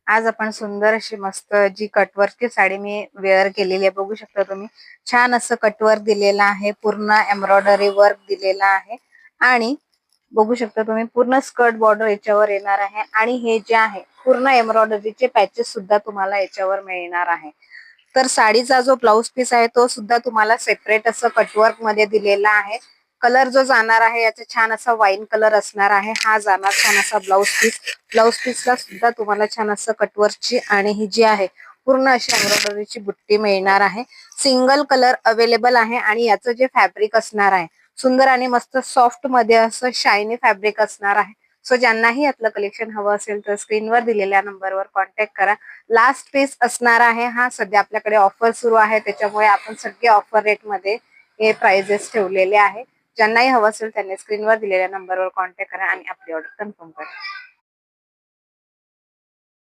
आज आपण सुंदर अशी मस्त जी कटवर्कची साडी मी वेअर केलेली आहे, बघू शकता तुम्ही. छान असं कटवर्क दिलेलं आहे, पूर्ण एम्ब्रॉयडरी वर्क दिलेला आहे आणि बघू शकता तुम्ही पूर्ण स्कर्ट बॉर्डर याच्यावर येणार आहे आणि हे जे आहे पूर्ण एम्ब्रॉयडरीचे पॅचेस सुद्धा तुम्हाला याच्यावर मिळणार आहे. तर साडीचा जो ब्लाउज पीस आहे तो सुद्धा तुम्हाला सेपरेट असं कटवर्क मध्ये दिलेला आहे. कलर जो जाणार आहे याचा छान असा वाईन कलर असणार आहे. हा जाणार छान असा ब्लाउज पीसला सुद्धा तुम्हाला छान असं कटवर्कची आणि ही जी आहे पूर्ण अशी एम्ब्रॉयडरीची बुट्टी मिळणार आहे. सिंगल कलर अवेलेबल आहे आणि याचं जे फॅब्रिक असणार आहे सुंदर आणि मस्त सॉफ्ट मध्ये असं शायनी फॅब्रिक असणार आहे. सो ज्यांनाही यातलं कलेक्शन हवं असेल तर स्क्रीनवर दिलेल्या नंबरवर कॉन्टॅक्ट करा. लास्ट पीस असणार आहे हा. सध्या आपल्याकडे ऑफर सुरू आहे, त्याच्यामुळे आपण सगळे ऑफर रेट मध्ये हे प्राइजेस ठेवलेले आहे. ज्यांनाही हवं असेल त्यांनी स्क्रीनवर दिलेल्या नंबरवर कॉन्टॅक्ट करा आणि आपली ऑर्डर कन्फर्म करा.